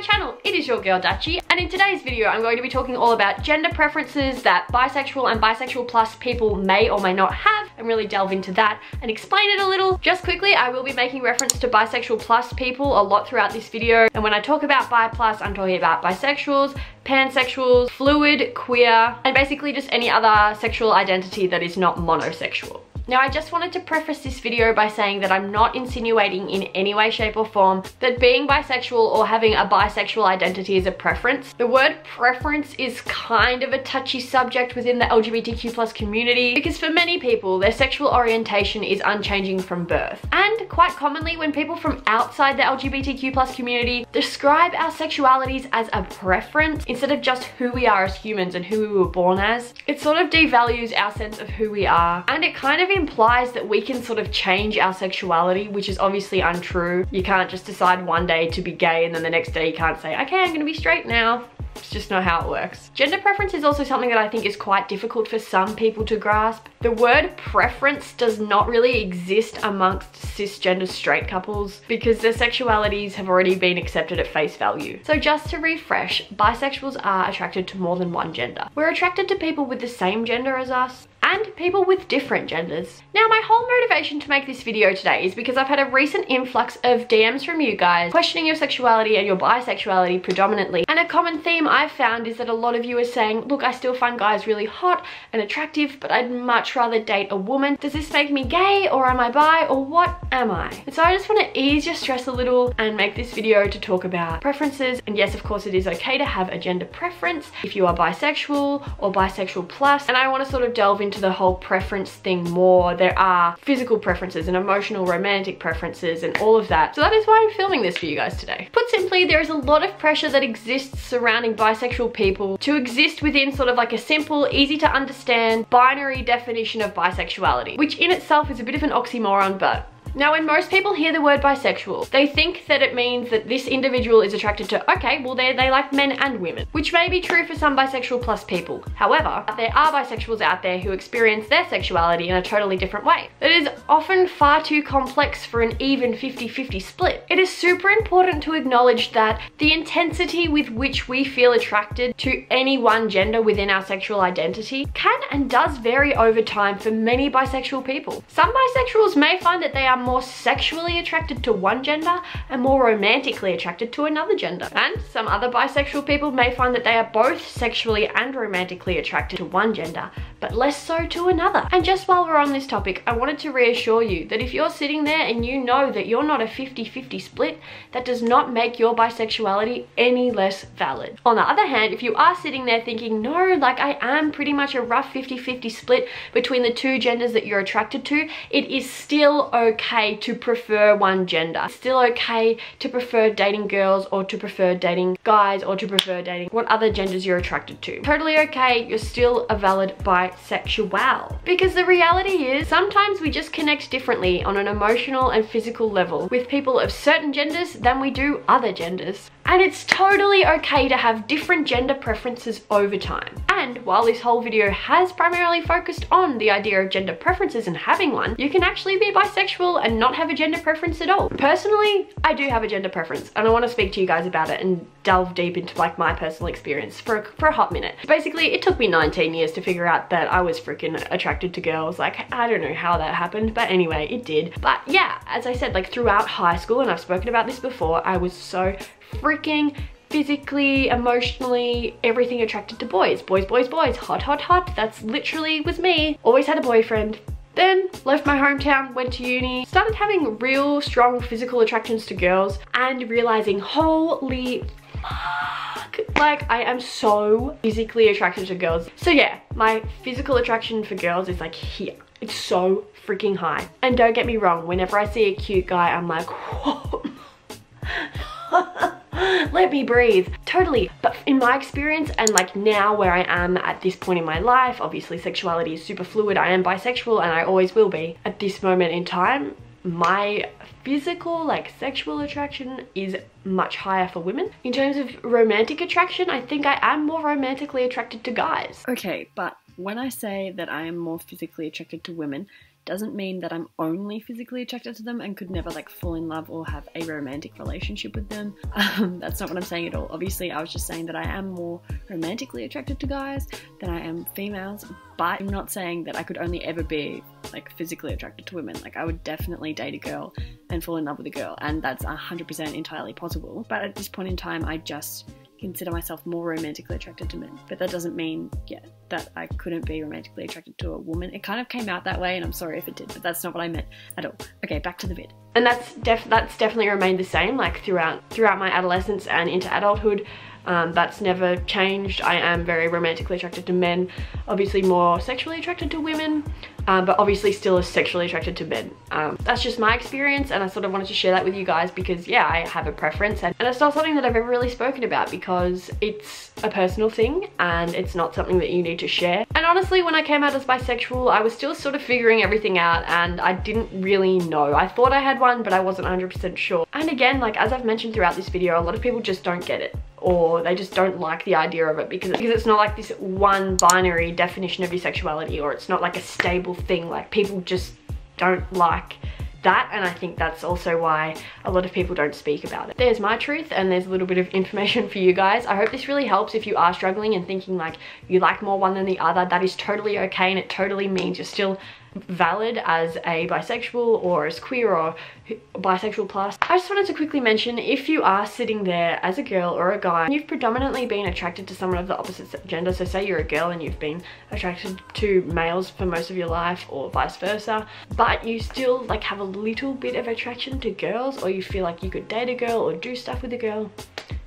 channel. It is your girl Dutchy, and in today's video I'm going to be talking all about gender preferences that bisexual and bisexual plus people may or may not have, and really delve into that and explain it a little. Just quickly, I will be making reference to bisexual plus people a lot throughout this video, and when I talk about bi plus, I'm talking about bisexuals, pansexuals, fluid, queer, and basically just any other sexual identity that is not monosexual. Now, I just wanted to preface this video by saying that I'm not insinuating in any way, shape or form that being bisexual or having a bisexual identity is a preference. The word preference is kind of a touchy subject within the LGBTQ+ community because for many people, their sexual orientation is unchanging from birth. And quite commonly, when people from outside the LGBTQ+ community describe our sexualities as a preference instead of just who we are as humans and who we were born as, it sort of devalues our sense of who we are, and it kind of implies that we can sort of change our sexuality, which is obviously untrue. You can't just decide one day to be gay and then the next day you can't say, okay, I'm gonna be straight now. It's just not how it works. Gender preference is also something that I think is quite difficult for some people to grasp. The word preference does not really exist amongst cisgender straight couples because their sexualities have already been accepted at face value. So just to refresh, bisexuals are attracted to more than one gender. We're attracted to people with the same gender as us and people with different genders. Now, my whole motivation to make this video today is because I've had a recent influx of DMs from you guys questioning your sexuality and your bisexuality predominantly. And a common theme I've found is that a lot of you are saying, look, I still find guys really hot and attractive, but I'd much rather date a woman. Does this make me gay, or am I bi, or what am I? And so I just want to ease your stress a little and make this video to talk about preferences. And yes, of course, it is okay to have a gender preference if you are bisexual or bisexual plus. And I want to sort of delve into the whole preference thing more. There are physical preferences and emotional romantic preferences and all of that. So that is why I'm filming this for you guys today. Put simply, there is a lot of pressure that exists surrounding bisexual people to exist within sort of like a simple, easy to understand binary definition of bisexuality, which in itself is a bit of an oxymoron, but now, when most people hear the word bisexual, they think that it means that this individual is attracted to, okay, well, they like men and women, which may be true for some bisexual plus people. However, there are bisexuals out there who experience their sexuality in a totally different way. It is often far too complex for an even 50-50 split. It is super important to acknowledge that the intensity with which we feel attracted to any one gender within our sexual identity can and does vary over time for many bisexual people. Some bisexuals may find that they are more sexually attracted to one gender and more romantically attracted to another gender. And some other bisexual people may find that they are both sexually and romantically attracted to one gender, but less so to another. And just while we're on this topic, I wanted to reassure you that if you're sitting there and you know that you're not a 50-50 split, that does not make your bisexuality any less valid. On the other hand, if you are sitting there thinking, no, like I am pretty much a rough 50-50 split between the two genders that you're attracted to, it is still okay to prefer one gender. It's still okay to prefer dating girls or to prefer dating guys or to prefer dating what other genders you're attracted to. Totally okay, you're still a valid bisexual. Because the reality is, sometimes we just connect differently on an emotional and physical level with people of certain genders than we do other genders. And it's totally okay to have different gender preferences over time. And while this whole video has primarily focused on the idea of gender preferences and having one, you can actually be bisexual and not have a gender preference at all. Personally, I do have a gender preference and I want to speak to you guys about it and delve deep into like my personal experience for a hot minute. Basically, it took me 19 years to figure out that I was freaking attracted to girls. Like, I don't know how that happened, but anyway, it did. But yeah, as I said, like throughout high school, and I've spoken about this before, I was so freaking physically, emotionally, everything attracted to boys. Boys, boys, boys, hot, hot, hot. That's literally was me. Always had a boyfriend. Then left my hometown, went to uni, started having real strong physical attractions to girls and realizing, holy fuck, like I am so physically attracted to girls. So yeah, my physical attraction for girls is like here. It's so freaking high. And don't get me wrong, whenever I see a cute guy, I'm like, whoa. Let me breathe. Totally. But in my experience, and like now where I am at this point in my life, obviously sexuality is super fluid. I am bisexual and I always will be. At this moment in time, my physical, like sexual attraction is much higher for women. In terms of romantic attraction, I think I am more romantically attracted to guys. Okay, but when I say that I am more physically attracted to women, doesn't mean that I'm only physically attracted to them and could never like fall in love or have a romantic relationship with them. That's not what I'm saying at all. Obviously, I was just saying that I am more romantically attracted to guys than I am females, but I'm not saying that I could only ever be like physically attracted to women. Like I would definitely date a girl and fall in love with a girl, and that's 100% entirely possible. But at this point in time, I just consider myself more romantically attracted to men. But that doesn't mean, yeah, that I couldn't be romantically attracted to a woman. It kind of came out that way, and I'm sorry if it did, but that's not what I meant at all. Okay, back to the vid. And that's definitely remained the same, like throughout my adolescence and into adulthood. That's never changed. I am very romantically attracted to men, obviously more sexually attracted to women, but obviously still sexually attracted to men. That's just my experience, and I sort of wanted to share that with you guys because, yeah, I have a preference, and it's not something that I've ever really spoken about because it's a personal thing and it's not something that you need to share. And honestly, when I came out as bisexual, I was still sort of figuring everything out and I didn't really know. I thought I had one, but I wasn't 100% sure. And again, like as I've mentioned throughout this video, a lot of people just don't get it, or they just don't like the idea of it because it's not like this one binary definition of bisexuality, or it's not like a stable thing. Like people just don't like that, and I think that's also why a lot of people don't speak about it. There's my truth, and there's a little bit of information for you guys. I hope this really helps if you are struggling and thinking like you like more one than the other. That is totally okay, and it totally means you're still valid as a bisexual or as queer or bisexual plus. I just wanted to quickly mention, if you are sitting there as a girl or a guy and you've predominantly been attracted to someone of the opposite gender, so say you're a girl and you've been attracted to males for most of your life or vice versa, but you still like have a little bit of attraction to girls, or you feel like you could date a girl or do stuff with a girl,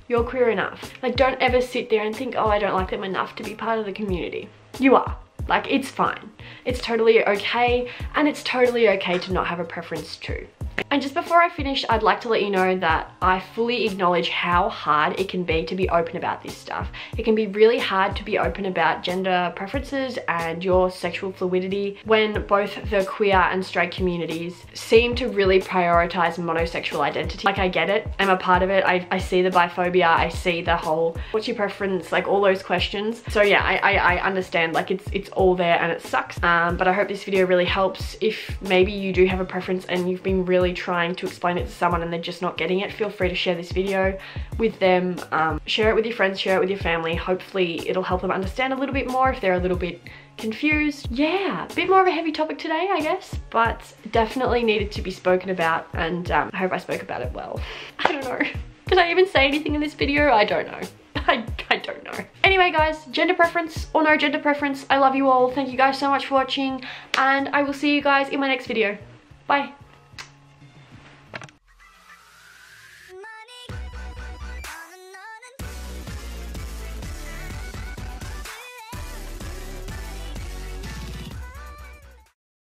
you're queer enough. Like don't ever sit there and think, oh, I don't like them enough to be part of the community. You are. Like it's fine. It's totally okay, and it's totally okay to not have a preference too. And just before I finish, I'd like to let you know that I fully acknowledge how hard it can be to be open about this stuff. It can be really hard to be open about gender preferences and your sexual fluidity when both the queer and straight communities seem to really prioritize monosexual identity. Like I get it, I'm a part of it, I see the biphobia, I see the whole what's your preference, like all those questions. So yeah, I understand, like it's all there and it sucks. But I hope this video really helps. If maybe you do have a preference and you've been really trying to explain it to someone and they're just not getting it, feel free to share this video with them. Share it with your friends, share it with your family. Hopefully it'll help them understand a little bit more if they're a little bit confused. Yeah, a bit more of a heavy topic today, I guess, but definitely needed to be spoken about, and I hope I spoke about it well. I don't know. Did I even say anything in this video? I don't know. I don't know. Anyway guys, gender preference or no gender preference, I love you all. Thank you guys so much for watching, and I will see you guys in my next video. Bye.